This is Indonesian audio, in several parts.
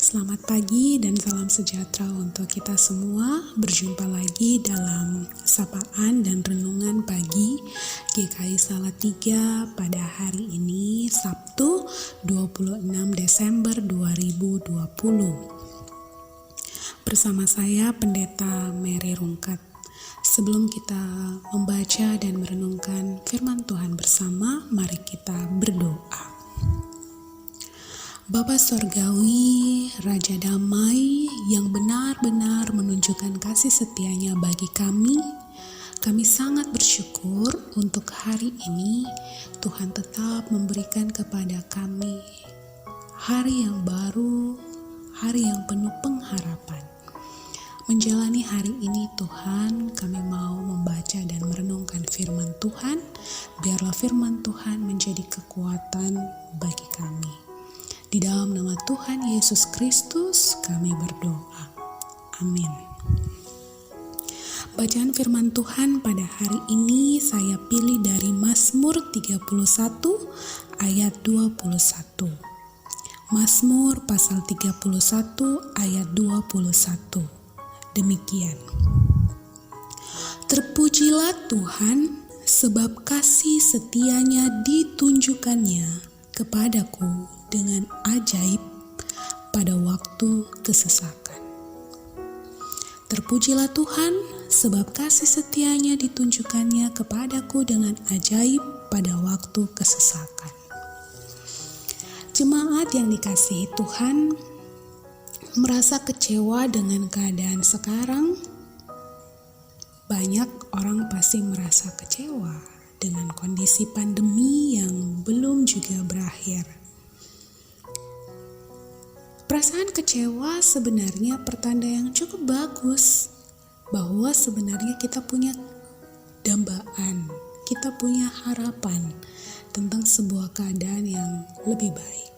Selamat pagi dan salam sejahtera untuk kita semua. Berjumpa lagi dalam sapaan dan renungan pagi GKI Salatiga pada hari ini Sabtu 26 Desember 2020. Bersama saya Pendeta Mary Rungkat. Sebelum kita membaca dan merenungkan firman Tuhan bersama, mari kita berdoa. Bapa Sorgawi, Raja Damai yang benar-benar menunjukkan kasih setianya bagi kami sangat bersyukur untuk hari ini Tuhan tetap memberikan kepada kami hari yang baru, hari yang penuh pengharapan. Menjalani hari ini Tuhan, kami mau membaca dan merenungkan firman Tuhan, biarlah firman Tuhan menjadi kekuatan bagi kami. Di dalam nama Tuhan Yesus Kristus kami berdoa. Amin. Bacaan firman Tuhan pada hari ini saya pilih dari Mazmur 31 ayat 21. Mazmur pasal 31 ayat 21. Demikian. Terpujilah Tuhan sebab kasih setianya ditunjukkannya kepadaku dengan ajaib pada waktu kesesakan. Terpujilah Tuhan sebab kasih setianya ditunjukkannya kepadaku dengan ajaib pada waktu kesesakan. Jemaat yang dikasihi Tuhan, merasa kecewa dengan keadaan sekarang? Banyak orang pasti merasa kecewa dengan kondisi pandemi yang belum juga berakhir. Perasaan kecewa sebenarnya pertanda yang cukup bagus bahwa sebenarnya kita punya dambaan, kita punya harapan tentang sebuah keadaan yang lebih baik.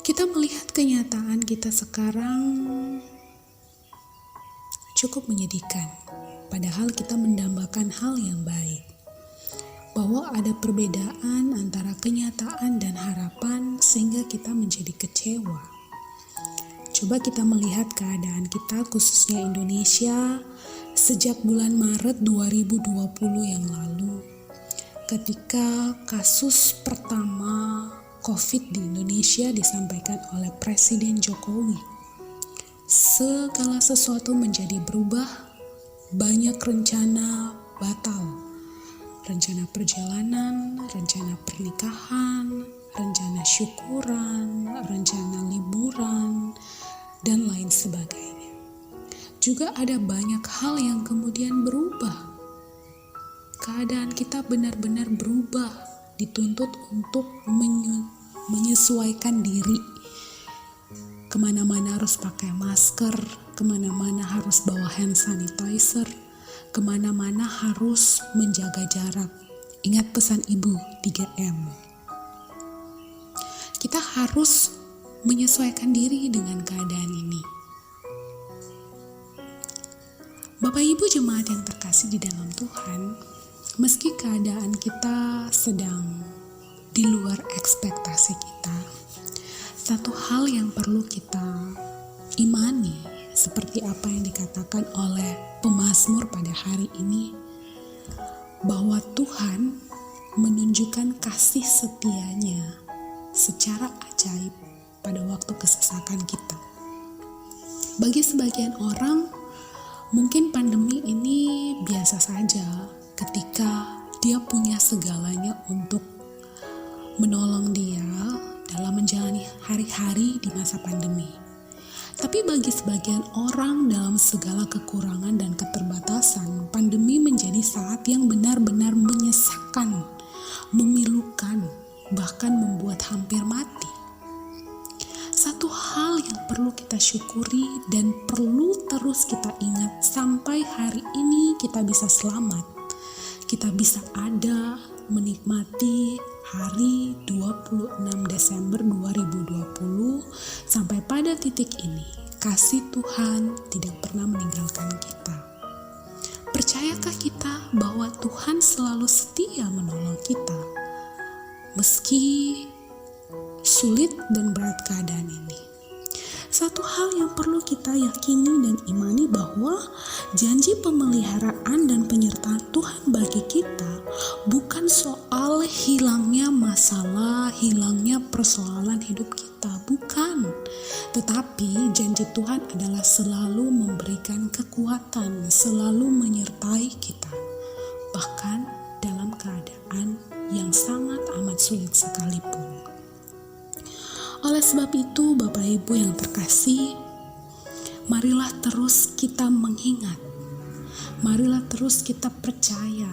Kita melihat kenyataan kita sekarang cukup menyedihkan, padahal kita mendambakan hal yang baik. Bahwa ada perbedaan antara kenyataan dan harapan sehingga kita menjadi kecewa. Coba kita melihat keadaan kita khususnya Indonesia sejak bulan Maret 2020 yang lalu. Ketika kasus pertama COVID di Indonesia disampaikan oleh Presiden Jokowi. Segala sesuatu menjadi berubah, banyak rencana batal. Rencana perjalanan, rencana pernikahan, rencana syukuran, rencana liburan, dan lain sebagainya. Juga ada banyak hal yang kemudian berubah. Keadaan kita benar-benar berubah, dituntut untuk menyesuaikan diri. Kemana-mana harus pakai masker, kemana-mana harus bawa hand sanitizer, kemana-mana harus menjaga jarak. Ingat pesan ibu 3M. Kita harus menyesuaikan diri dengan keadaan ini. Bapak Ibu jemaat yang terkasih di dalam Tuhan, meski keadaan kita sedang di luar ekspektasi kita, satu hal yang perlu kita imani seperti apa yang dikatakan oleh pemazmur pada hari ini, bahwa Tuhan menunjukkan kasih setianya secara ajaib pada waktu kesesakan kita. Bagi sebagian orang, mungkin pandemi ini biasa saja ketika dia punya segalanya untuk menolong dia dalam menjalani hari-hari di masa pandemi. Tapi bagi sebagian orang dalam segala kekurangan dan keterbatasan, pandemi menjadi saat yang benar-benar menyesakkan, memilukan, bahkan membuat hampir mati. Satu hal yang perlu kita syukuri dan perlu terus kita ingat sampai hari ini kita bisa selamat. Kita bisa ada menikmati hari 26 Desember 2020 sampai pada titik ini. Kasih Tuhan tidak pernah meninggalkan kita. Percayakah kita bahwa Tuhan selalu setia menolong kita? Meski sulit dan berat keadaan ini. Satu hal yang perlu kita yakini dan imani bahwa janji pemeliharaan dan penyertaan Tuhan bagi kita bukan soal hilangnya masalah, hilangnya persoalan hidup kita, bukan. Tetapi janji Tuhan adalah selalu memberikan kekuatan, selalu menyertai kita, bahkan dalam keadaan yang sangat amat sulit sekalipun. Oleh sebab itu, Bapak Ibu yang terkasih, marilah terus kita mengingat, marilah terus kita percaya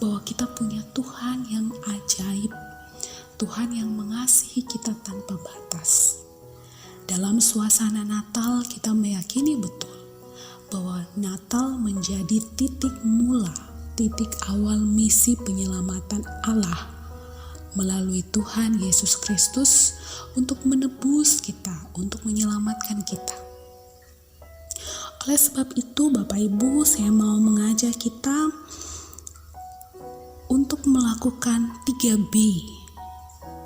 bahwa kita punya Tuhan yang ajaib, Tuhan yang mengasihi kita tanpa batas. Dalam suasana Natal, kita meyakini betul bahwa Natal menjadi titik mula, titik awal misi penyelamatan Allah melalui Tuhan Yesus Kristus untuk menebus kita, untuk menyelamatkan kita. Oleh sebab itu, Bapak Ibu, saya mau mengajak kita untuk melakukan 3B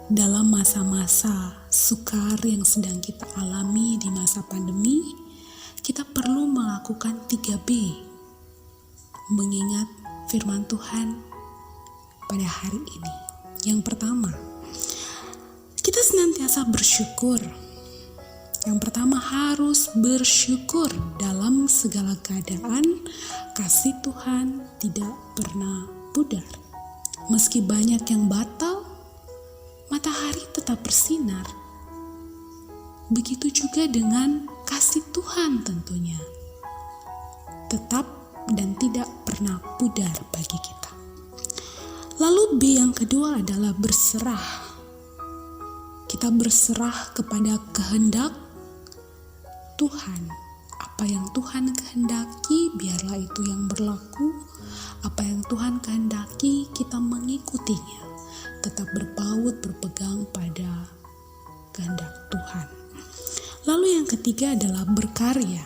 dalam masa-masa sukar yang sedang kita alami di masa pandemi. Kita perlu melakukan 3B, mengingat firman Tuhan pada hari ini. Yang pertama, kita senantiasa bersyukur. Yang pertama, harus bersyukur dalam segala keadaan. Kasih Tuhan tidak pernah pudar. Meski banyak yang batal, matahari tetap bersinar. Begitu juga dengan kasih Tuhan tentunya. Tetap dan tidak pernah pudar bagi kita. Lalu B yang kedua adalah berserah. Kita berserah kepada kehendak Tuhan. Apa yang Tuhan kehendaki, biarlah itu yang berlaku. Apa yang Tuhan kehendaki, kita mengikutinya. Tetap berpaut, berpegang pada kehendak Tuhan. Lalu yang ketiga adalah berkarya.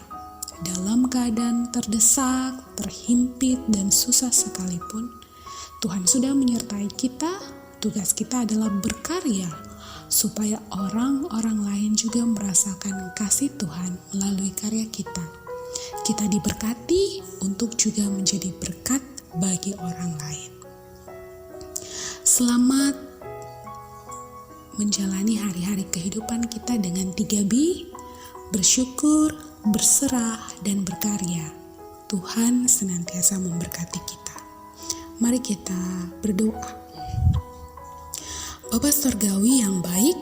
Dalam keadaan terdesak, terhimpit, dan susah sekalipun, Tuhan sudah menyertai kita. Tugas kita adalah berkarya supaya orang-orang lain juga merasakan kasih Tuhan melalui karya kita. Kita diberkati untuk juga menjadi berkat bagi orang lain. Selamat menjalani hari-hari kehidupan kita dengan 3B, bersyukur, berserah, dan berkarya. Tuhan senantiasa memberkati kita. Mari kita berdoa. Bapa Surgawi yang baik,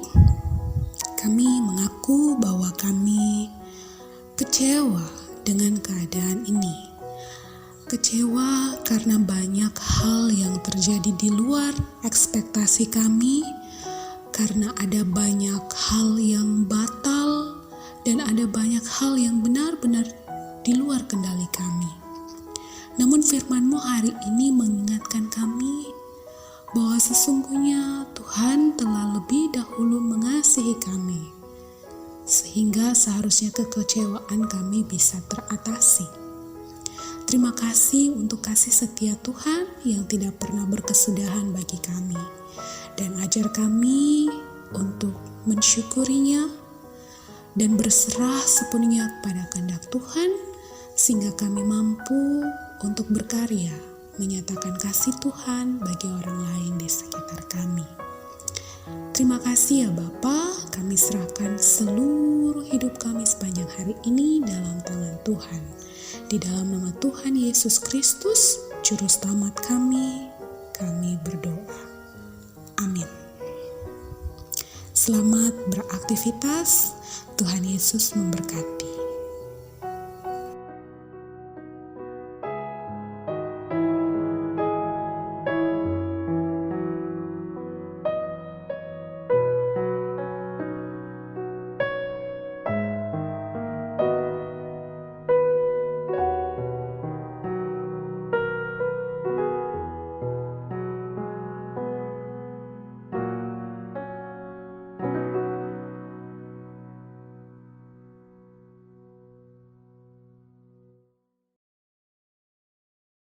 kami mengaku bahwa kami kecewa dengan keadaan ini. Kecewa karena banyak hal yang terjadi di luar ekspektasi kami, karena ada banyak hal yang batal dan ada banyak hal yang benar-benar di luar kendali kami. Namun firman-Mu hari ini mengingatkan kami bahwa sesungguhnya Tuhan telah lebih dahulu mengasihi kami, sehingga seharusnya kekecewaan kami bisa teratasi. Terima kasih untuk kasih setia Tuhan yang tidak pernah berkesudahan bagi kami, dan ajar kami untuk mensyukurinya dan berserah sepenuhnya pada kehendak Tuhan, sehingga kami mampu untuk berkarya, menyatakan kasih Tuhan bagi orang lain di sekitar kami. Terima kasih ya Bapa, kami serahkan seluruh hidup kami sepanjang hari ini dalam tangan Tuhan. Di dalam nama Tuhan Yesus Kristus, Juru Selamat kami berdoa. Amin. Selamat beraktivitas, Tuhan Yesus memberkati.